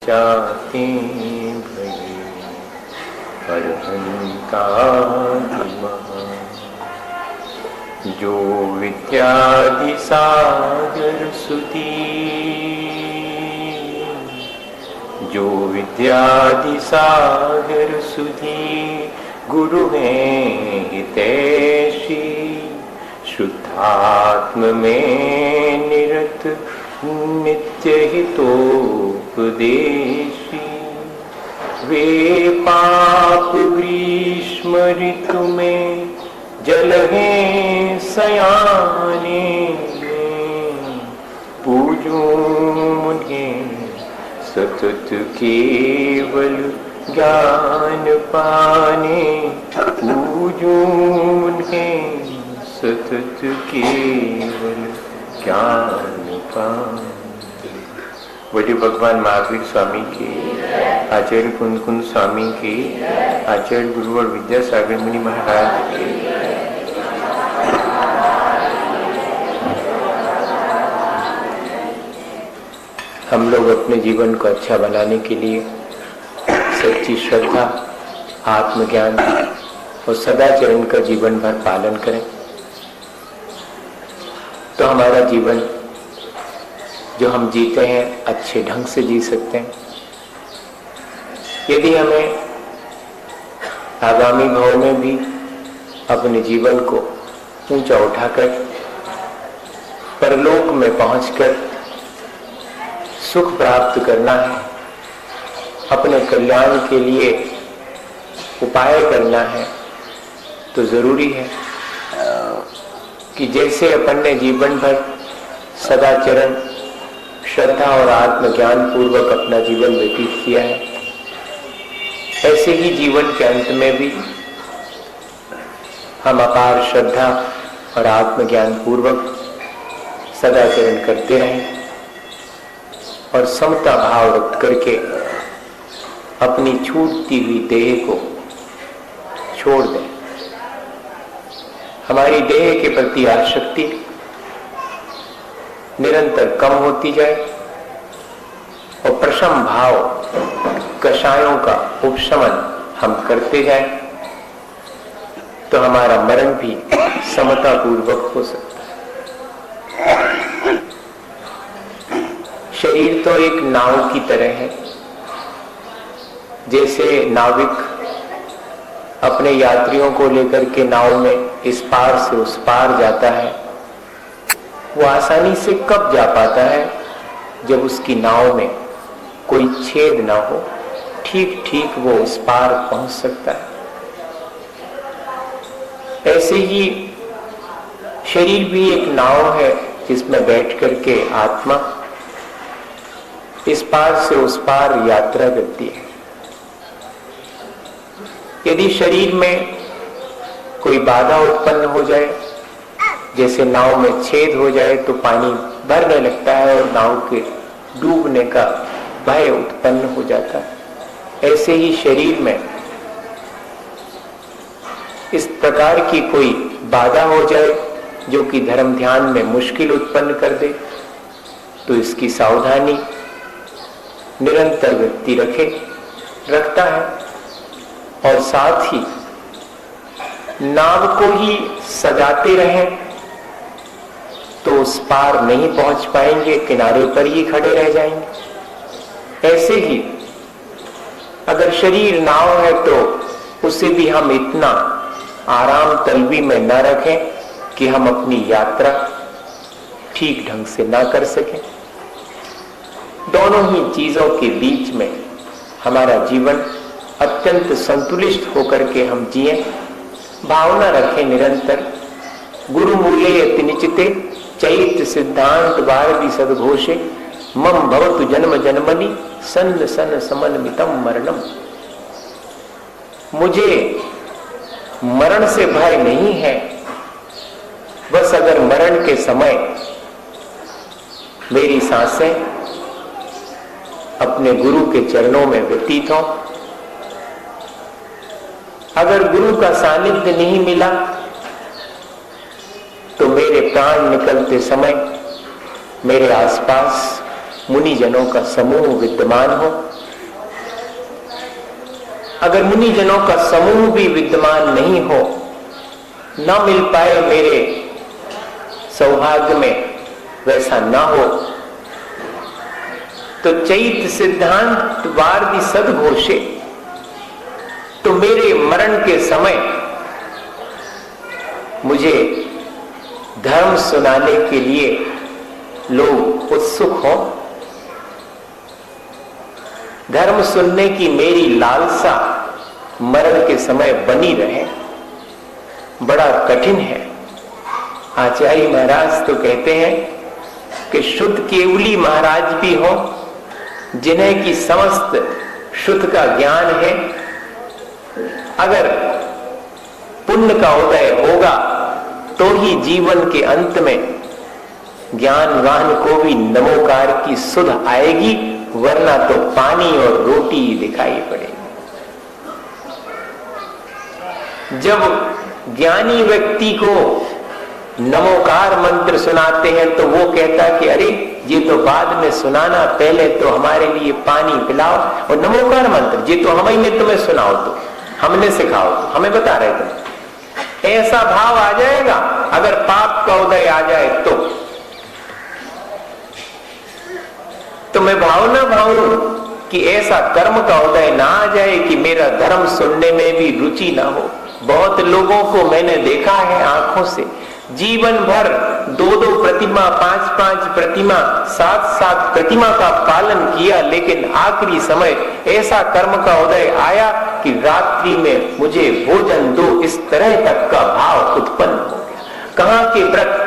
जाते भले अरहंतादि महा। जो विद्यादि सागर सुधी, जो विद्यादि सागर सुधी गुरु हैं हितैषी। शुद्धात्म में निरत नित्य हितोपदेशी। वे पाप ग्रीष्म ऋतु में जल हैं सयाने। पूजूं उन्हें सतत केवल ज्ञान पाने। पूजूं उन्हें सतत केवल ज्ञान पाने। बोलिए भगवान महावीर स्वामी की, आचार्य कुंद कुंद स्वामी की, आचार्य गुरुवर विद्यासागर मुनि महाराज की। हम लोग अपने जीवन को अच्छा बनाने के लिए सच्ची श्रद्धा, आत्मज्ञान और सदाचरण का जीवन भर पालन करें तो हमारा जीवन जो हम जीते हैं अच्छे ढंग से जी सकते हैं। यदि हमें आगामी भाव में भी अपने जीवन को ऊंचा उठाकर परलोक में पहुंचकर सुख प्राप्त करना है, अपने कल्याण के लिए उपाय करना है, तो जरूरी है कि जैसे अपन ने जीवन भर सदाचरण, श्रद्धा और आत्मज्ञान पूर्वक अपना जीवन व्यतीत किया है, ऐसे ही जीवन के अंत में भी हम अपार श्रद्धा और आत्मज्ञान पूर्वक सदाचरण करते रहें और समता भाव रख करके अपनी छूटती हुई देह को छोड़ दें। हमारी देह के प्रति आसक्ति निरंतर कम होती जाए और प्रशम भाव कषायों का उपशमन हम करते जाएं तो हमारा मरण भी समता पूर्वक हो सकता है। शरीर तो एक नाव की तरह है। जैसे नाविक अपने यात्रियों को लेकर के नाव में इस पार से उस पार जाता है, वो आसानी से कब जा पाता है जब उसकी नाव में कोई छेद ना हो, ठीक ठीक वो उस पार पहुंच सकता है। ऐसे ही शरीर भी एक नाव है जिसमें बैठ करके आत्मा इस पार से उस पार यात्रा करती है। यदि शरीर में कोई बाधा उत्पन्न हो जाए, जैसे नाव में छेद हो जाए तो पानी भरने लगता है और नाव के डूबने का भय उत्पन्न हो जाता है, ऐसे ही शरीर में इस प्रकार की कोई बाधा हो जाए जो कि धर्म ध्यान में मुश्किल उत्पन्न कर दे, तो इसकी सावधानी निरंतर व्यक्ति रखता है और साथ ही नाव को ही सजाते रहें तो उस पार नहीं पहुंच पाएंगे, किनारे पर ही खड़े रह जाएंगे। ऐसे ही अगर शरीर नाव है तो उसे भी हम इतना आराम तलबी में न रखें कि हम अपनी यात्रा ठीक ढंग से ना कर सकें। दोनों ही चीजों के बीच में हमारा जीवन अत्यंत संतुलित होकर के हम जिए। भावना रखें निरंतर गुरु मूल्य यति निचिते चैत्य सिद्धांत भारती सदघोषे मम भवतु जन्म जन्मनि सन्न सन समन्वितम मरणम। मुझे मरण से भय नहीं है, बस अगर मरण के समय मेरी सांसें अपने गुरु के चरणों में व्यतीत हो, अगर गुरु का सानिध्य नहीं मिला तो मेरे प्राण निकलते समय मेरे आसपास मुनिजनों का समूह विद्यमान हो। अगर मुनिजनों का समूह भी विद्यमान नहीं हो, ना मिल पाए मेरे सौभाग्य में, वैसा ना हो, तो चैत सिद्धांत वार्दी सदघोषे, तो मेरे मरण के समय मुझे धर्म सुनाने के लिए लोग उत्सुक हो। धर्म सुनने की मेरी लालसा मरण के समय बनी रहे। बड़ा कठिन है। आचार्य महाराज तो कहते हैं कि शुद्ध केवली महाराज भी हो, जिन्हें की समस्त शुद्ध का ज्ञान है, अगर पुण्य का उदय होगा तो ही जीवन के अंत में ज्ञानवान को भी नमोकार की सुध आएगी, वरना तो पानी और रोटी दिखाई पड़ेगी। जब ज्ञानी व्यक्ति को नमोकार मंत्र सुनाते हैं तो वो कहता कि अरे ये तो बाद में सुनाना, पहले तो हमारे लिए पानी पिलाओ, और नमोकार मंत्र ये तो हम ही ने तुम्हें सुनाओ, तो हमने सिखाओ, तो हमें बता रहे थे। ऐसा भाव आ जाएगा अगर पाप का उदय आ जाए तो मैं भावना भाऊं कि ऐसा कर्म का उदय ना आ जाए कि मेरा धर्म सुनने में भी रुचि ना हो। बहुत लोगों को मैंने देखा है आंखों से, जीवन भर 2-2 प्रतिमा, 5-5 प्रतिमा, 7-7 प्रतिमा का पालन किया, लेकिन आखिरी समय ऐसा कर्म का उदय आया कि रात्रि में मुझे भोजन दो, इस तरह तक का भाव उत्पन्न हो गया। कहां के व्रत,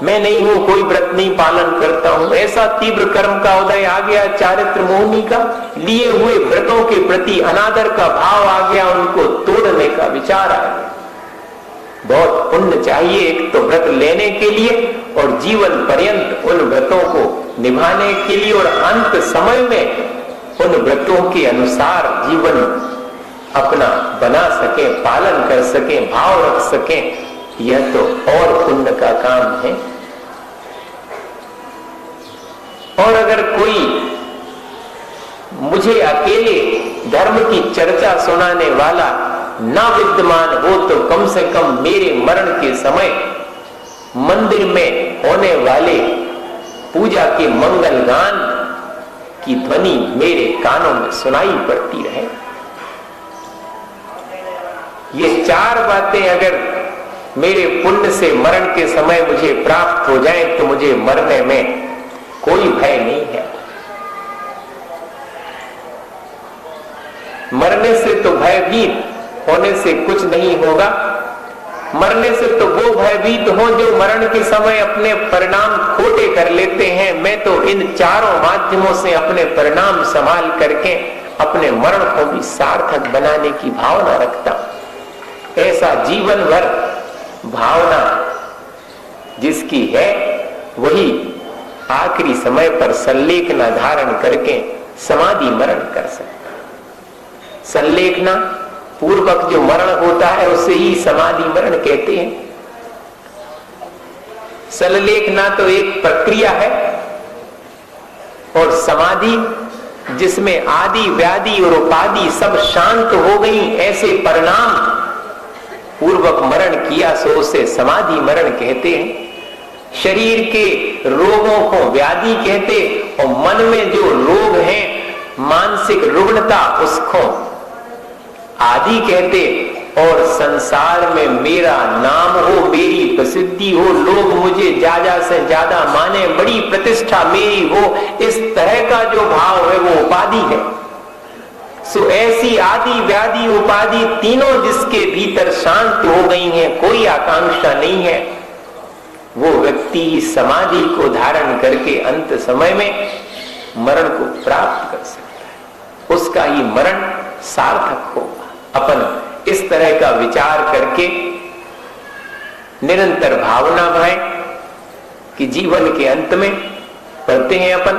मैं नहीं हूं, कोई व्रत नहीं पालन करता हूं, ऐसा तीव्र कर्म का उदय आ गया। चारित्र मोहिनी का लिए हुए व्रतों के प्रति अनादर का भाव आ गया, उनको तोड़ने का विचार आ गया। बहुत पुण्य चाहिए एक तो व्रत लेने के लिए और जीवन पर्यंत उन व्रतों को निभाने के लिए, और अंत समय में उन व्रतों के अनुसार जीवन अपना बना सके, पालन कर सके, भाव रख सके, यह तो और पुण्य का काम है। और अगर कोई मुझे अकेले धर्म की चर्चा सुनाने वाला ना विद्यमान हो तो कम से कम मेरे मरण के समय मंदिर में होने वाले पूजा के मंगल गान की ध्वनि मेरे कानों में सुनाई पड़ती रहे। ये 4 बातें अगर मेरे पुण्य से मरण के समय मुझे प्राप्त हो जाए तो मुझे मरने में कोई भय नहीं है। मरने से तो भयभीत होने से कुछ नहीं होगा। मरने से तो वो भयभीत हो जो मरण के समय अपने परिणाम खोटे कर लेते हैं। मैं तो इन 4 माध्यमों से अपने परिणाम संभाल करके अपने मरण को भी सार्थक बनाने की भावना रखता हूं। ऐसा जीवन भर भावना जिसकी है वही आखिरी समय पर संलेखना धारण करके समाधि मरण कर सकता। संलेखना पूर्वक जो मरण होता है उसे ही समाधि मरण कहते हैं। संलेखना तो एक प्रक्रिया है, और समाधि जिसमें आदि व्याधि और उपाधि सब शांत हो गई, ऐसे परिणाम पूर्वक मरण किया सो उसे समाधि मरण कहते हैं। शरीर के रोगों को व्याधि कहते, और मन में जो रोग हैं, मानसिक रुग्णता, उसको आदि कहते। और संसार में मेरा नाम हो, मेरी प्रसिद्धि हो, लोग मुझे ज्यादा से ज्यादा माने, बड़ी प्रतिष्ठा मेरी हो, इस तरह का जो भाव है वो उपाधि है। सो ऐसी आदि व्याधि उपाधि तीनों जिसके भीतर शांत हो गई हैं, कोई आकांक्षा नहीं है, वो व्यक्ति समाधि को धारण करके अंत समय में मरण को प्राप्त कर सकता है। उसका ही मरण सार्थक होगा। अपन इस तरह का विचार करके निरंतर भावना भाए कि जीवन के अंत में पढ़ते हैं अपन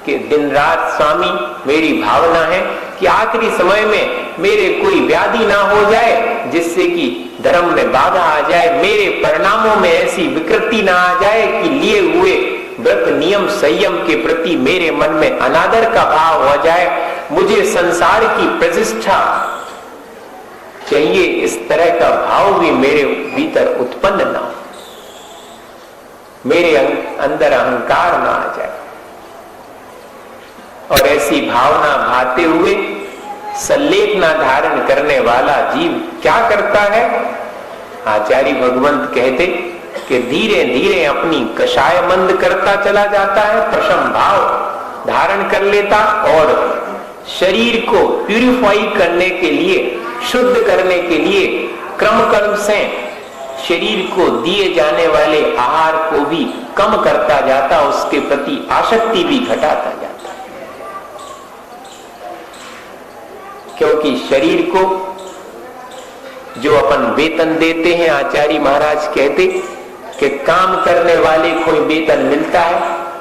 कि दिन रात स्वामी मेरी भावना है कि आखिरी समय में मेरे कोई व्याधि ना हो जाए जिससे कि धर्म में बाधा आ जाए, मेरे परिणामों में ऐसी विकृति ना आ जाए कि लिए हुए व्रत नियम संयम के प्रति मेरे मन में अनादर का भाव हो जाए, मुझे संसार की प्रतिष्ठा चाहिए, इस तरह का भाव भी मेरे भीतर उत्पन्न ना हो, मेरे अंदर अहंकार ना आ जाए। और ऐसी भावना भाते हुए सल्लेखना धारण करने वाला जीव क्या करता है? आचार्य भगवंत कहते कि धीरे धीरे अपनी कषाय मंद करता चला जाता है, प्रशम भाव धारण कर लेता और शरीर को प्यूरिफाई करने के लिए, शुद्ध करने के लिए क्रम से शरीर को दिए जाने वाले आहार को भी कम करता जाता, उसके प्रति आसक्ति भी घटाता जाता, क्योंकि शरीर को जो अपन वेतन देते हैं, आचार्य महाराज कहते कि काम करने वाले को वेतन मिलता है,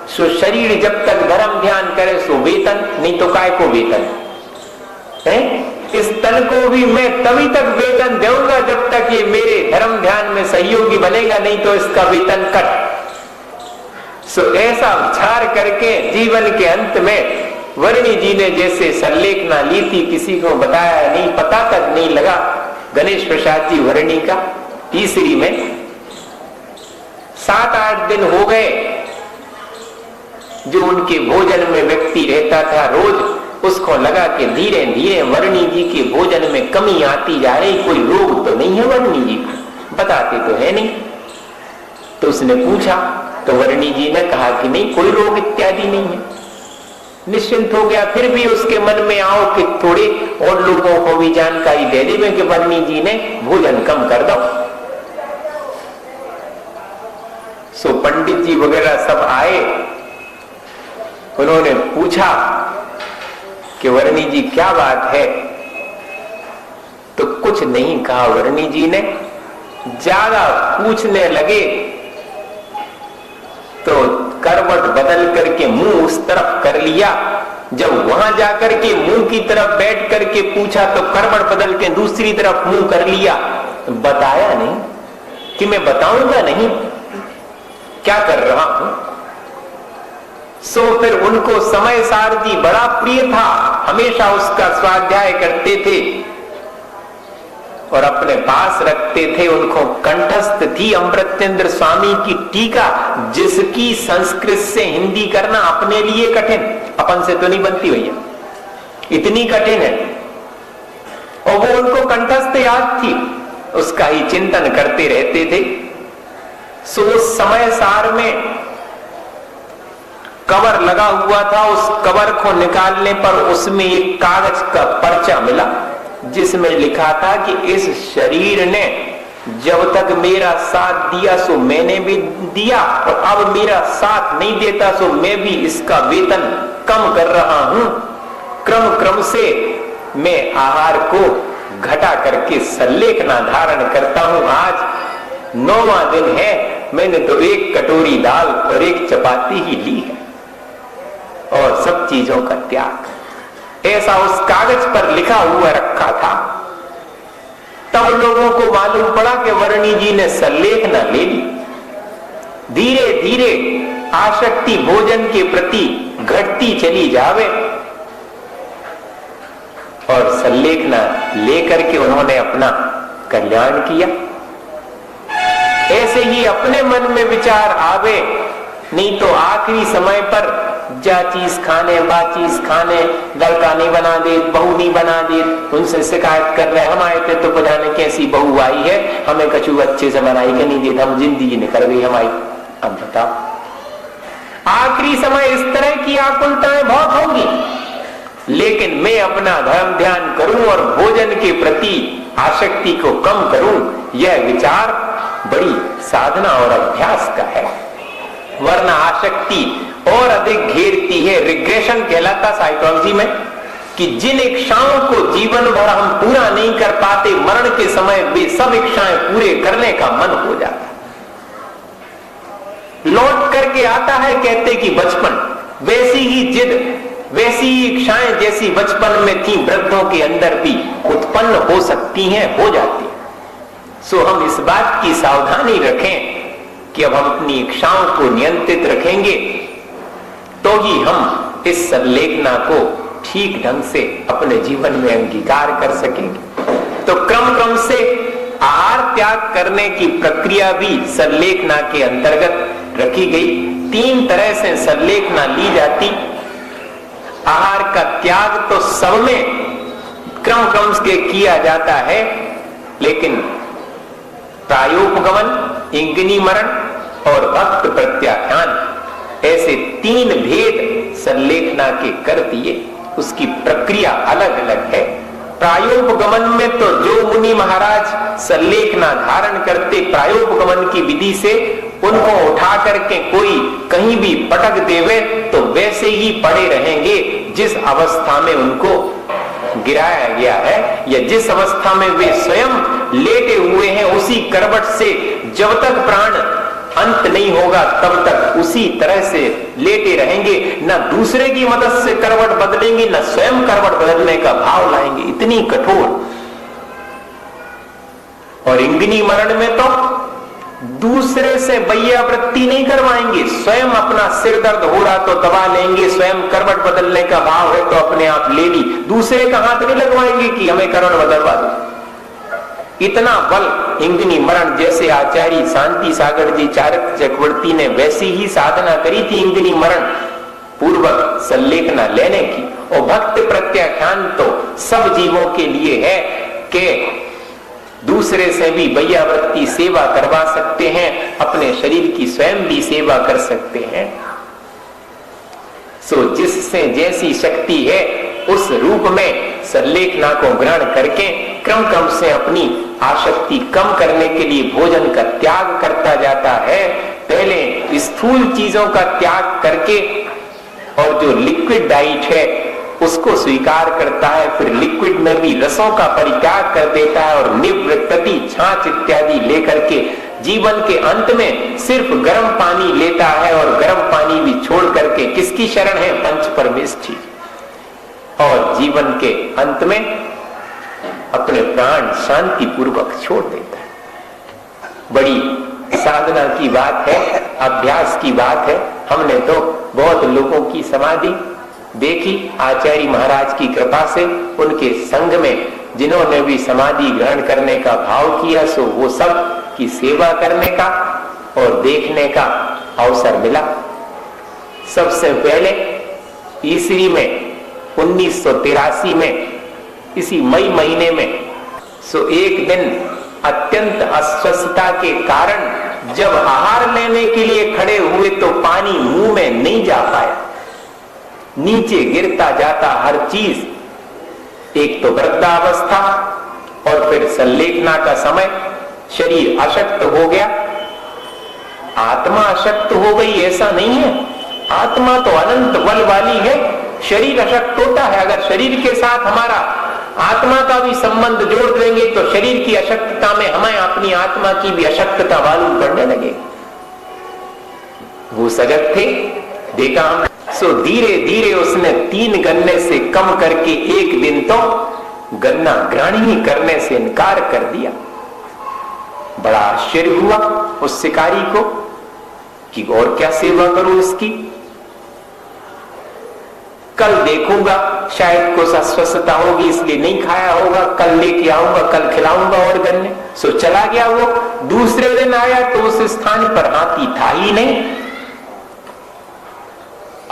सो शरीर जब तक धर्म ध्यान करे सो वेतन, नहीं तो काय को वेतन है? इस तन को भी मैं तभी तक वेतन दूंगा जब तक ये मेरे धर्म ध्यान में सहयोगी बनेगा, नहीं तो इसका वेतन कट। सो ऐसा विचार करके जीवन के अंत में वर्णी जी ने जैसे सल्लेखना ली थी, किसी को बताया नहीं, पता तक नहीं लगा। गणेश प्रसाद जी वर्णी का तीसरी में 7-8 दिन हो गए जो उनके भोजन में व्यक्ति रहता था रोज, उसको लगा कि धीरे धीरे वर्णी जी के भोजन में कमी आती जा रही, कोई रोग तो नहीं है वर्णी जी को, बताते तो है नहीं। तो उसने पूछा तो वर्णी जी ने कहा कि नहीं, कोई रोग इत्यादि नहीं है। निश्चिंत हो गया। फिर भी उसके मन में आओ कि थोड़ी और लोगों को भी जानकारी दे दी कि वर्णी जी ने भोजन कम कर दो। सो पंडित जी वगैरह सब आए, उन्होंने पूछा कि वर्णी जी क्या बात है? तो कुछ नहीं कहा वर्णी जी ने। ज्यादा पूछने लगे तो करवट बदल करके मुंह उस तरफ कर लिया। जब वहां जाकर के मुंह की तरफ बैठ करके पूछा तो करवट बदल के दूसरी तरफ मुंह कर लिया। बताया नहीं कि मैं बताऊंगा नहीं क्या कर रहा हूं। सो फिर उनको समय सारथी बड़ा प्रिय था, हमेशा उसका स्वाध्याय करते थे और अपने पास रखते थे। उनको कंठस्थ थी अमृतेंद्र स्वामी की टीका, जिसकी संस्कृत से हिंदी करना अपने लिए कठिन, अपन से तो नहीं बनती भैया, इतनी कठिन है। और वो उनको कंठस्थ याद थी, उसका ही चिंतन करते रहते थे। सो उस समय सार में कवर लगा हुआ था, उस कवर को निकालने पर उसमें एक कागज का पर्चा मिला जिसमें लिखा था कि इस शरीर ने जब तक मेरा साथ दिया सो मैंने भी दिया, और अब मेरा साथ नहीं देता सो मैं भी इसका वेतन कम कर रहा हूं। क्रम से मैं आहार को घटा करके सल्लेखना धारण करता हूं। आज 9वां दिन है, मैंने तो 1 कटोरी दाल और 1 चपाती ही ली है और सब चीजों का त्याग। ऐसा उस कागज पर लिखा हुआ रखा था। तब लोगों को मालूम पड़ा कि वर्णी जी ने सल्लेखना ले ली। धीरे धीरे आसक्ति भोजन के प्रति घटती चली जावे और सल्लेखना लेकर के उन्होंने अपना कल्याण किया। ऐसे ही अपने मन में विचार आवे, नहीं तो आखिरी समय पर जा चीज खाने बा चीज खाने, लड़का नहीं बना दे, बहू नहीं बना दे, उनसे शिकायत कर रहे, हम आए थे तो पता नहीं कैसी बहू आई है, हमें कछु अच्छे से बनाई के नहीं देता, हम जिंदगी निकल गई हमारी। अब बताओ, आखिरी समय इस तरह की आकुलताएं बहुत होंगी, लेकिन मैं अपना धर्म ध्यान करूं और भोजन के प्रति आसक्ति को कम करूं, यह विचार बड़ी साधना और अभ्यास का है। वरना आसक्ति और अधिक घेरती है। रिग्रेशन कहलाता साइकोलॉजी में कि जिन इच्छाओं को जीवन भर हम पूरा नहीं कर पाते, मरण के समय वे सब इच्छाएं पूरे करने का मन हो जाता है, लौट करके आता है। कहते कि बचपन, वैसी ही जिद, वैसी ही इच्छाएं जैसी बचपन में थी वृद्धों के अंदर भी उत्पन्न हो सकती हैं, हो जाती। सो हम इस बात की सावधानी रखें कि अब हम अपनी इच्छाओं को नियंत्रित रखेंगे तो ही हम इस संलेखना को ठीक ढंग से अपने जीवन में अंगीकार कर सकेंगे। तो क्रम क्रम से आहार त्याग करने की प्रक्रिया भी संलेखना के अंतर्गत रखी गई। 3 तरह से संलेखना ली जाती। आहार का त्याग तो सब में क्रम क्रम से किया जाता है, लेकिन प्रायोपगमन, इंगिनी मरण और भक्त प्रत्याख्यान, ऐसे 3 भेद संलेखना के कर दिए। उसकी प्रक्रिया अलग अलग है। प्रायोपगमन में तो जो मुनि महाराज संलेखना धारण करते प्रायोपगमन की विधि से, उनको उठा करके कोई कहीं भी पटक देवे तो वैसे ही पड़े रहेंगे जिस अवस्था में उनको गिराया गया है, या जिस अवस्था में वे स्वयं लेटे हुए हैं उसी करवट से जब तक प्राण अंत नहीं होगा तब तक उसी तरह से लेटे रहेंगे। न दूसरे की मदद से करवट बदलेंगे, न स्वयं करवट बदलने का भाव लाएंगे। इतनी कठोर। और इंगिनी मरण में तो दूसरे से वैयावृत्ति नहीं करवाएंगे, स्वयं अपना सिर दर्द हो रहा तो दबा लेंगे, स्वयं करवट बदलने का भाव है तो अपने आप ले ली, दूसरे का हाथ नहीं लगवाएंगे कि हमें करवट बदलवा दो। इतना बल इंगिनी मरण, जैसे आचार्य शांति सागर जी चारक चक्रवर्ती ने वैसी ही साधना करी थी इंगिनी मरण पूर्वक संलेखना लेने की। और भक्त प्रत्याख्यान तो सब जीवों के लिए है कि दूसरे से भी वैयावृत्ति सेवा करवा सकते हैं, अपने शरीर की स्वयं भी सेवा कर सकते हैं। सो जिससे जैसी शक्ति है उस रूप में संलेखना को ग्रहण करके क्रम क्रम से अपनी आसक्ति कम करने के लिए भोजन का त्याग करता जाता है। पहले स्थूल चीजों का त्याग करके और जो लिक्विड डाइट है उसको स्वीकार करता है, फिर लिक्विड में भी रसों का परित्याग कर देता है और निवृत्ति छाछ इत्यादि लेकर के जीवन के अंत में सिर्फ गर्म पानी लेता है, और गर्म पानी भी छोड़ करके किसकी शरण है? पंच परमेष्ठी। और जीवन के अंत में अपने प्राण शांति पूर्वक छोड़ देता है। बड़ी साधना की बात है, अभ्यास की बात है। हमने तो बहुत लोगों की समाधि देखी आचार्य महाराज की कृपा से, उनके संग में जिन्होंने भी समाधि ग्रहण करने का भाव किया, सो वो सब की सेवा करने का और देखने का अवसर मिला। सबसे पहले ईसरी में 1983 में इसी मई महीने में सो एक दिन अत्यंत अस्वस्थता के कारण जब आहार लेने के लिए खड़े हुए तो पानी मुंह में नहीं जा पाया, नीचे गिरता जाता हर चीज। एक तो वृद्धावस्था और फिर संलेखना का समय, शरीर अशक्त हो गया, आत्मा अशक्त हो गई ऐसा नहीं है। आत्मा तो अनंत बल वाली है, शरीर अशक्त होता है। अगर शरीर के साथ हमारा आत्मा का भी संबंध जोड़ देंगे तो शरीर की अशक्तता में हमें अपनी आत्मा की भी अशक्तता मालूम पड़ने लगे। वो सजग थे, देखा हमने। सो धीरे धीरे उसने 3 गन्ने से कम करके एक दिन तो गन्ना ग्रहण ही करने से इनकार कर दिया। बड़ा आश्चर्य हुआ उस शिकारी को कि और क्या सेवा करूं इसकी, कल देखूंगा, शायद कुछ अस्वस्थता होगी इसलिए नहीं खाया होगा, कल लेके आऊंगा, कल खिलाऊंगा और गन्ने। सो चला गया वो। दूसरे दिन आया तो उस स्थान पर हाथी था ही नहीं।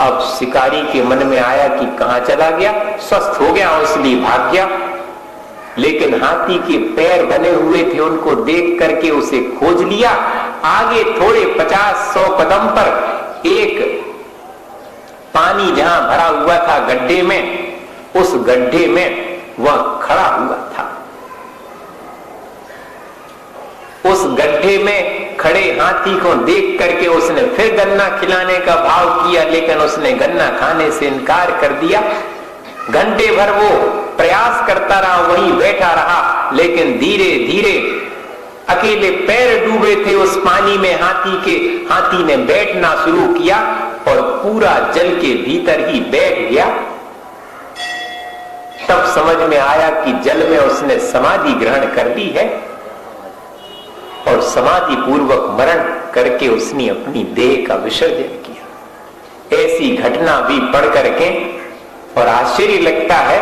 अब शिकारी के मन में आया कि कहां चला गया, स्वस्थ हो गया इसलिए भाग गया। लेकिन हाथी के पैर बने हुए थे, उनको देख करके उसे खोज लिया। आगे थोड़े 50-100 कदम पर एक पानी जहां भरा हुआ था गड्ढे में, उस गड्ढे में वह खड़ा हुआ था। उस गड्ढे में खड़े हाथी को देख करके उसने फिर गन्ना खिलाने का भाव किया, लेकिन उसने गन्ना खाने से इनकार कर दिया। घंटे भर वो प्रयास करता रहा, वहीं बैठा रहा, लेकिन धीरे धीरे अकेले पैर डूबे थे उस पानी में हाथी ने बैठना शुरू किया और पूरा जल के भीतर ही बैठ गया। तब समझ में आया कि जल में उसने समाधि ग्रहण कर ली है और समाधि पूर्वक मरण करके उसने अपनी देह का विसर्जन किया। ऐसी घटना भी पढ़ करके और आश्चर्य लगता है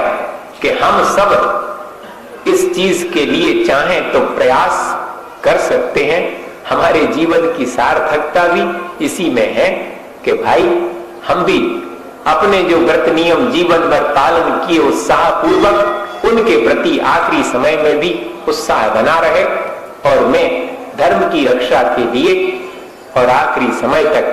कि हम सब इस चीज के लिए चाहें तो प्रयास कर सकते हैं। हमारे जीवन की सार्थकता भी इसी में है कि भाई हम भी अपने जो व्रत नियम जीवन भर पालन किए उत्साह पूर्वक उनके प्रति आखिरी समय में भी उत्साह बना रहे और मैं धर्म की रक्षा के लिए और आखिरी समय तक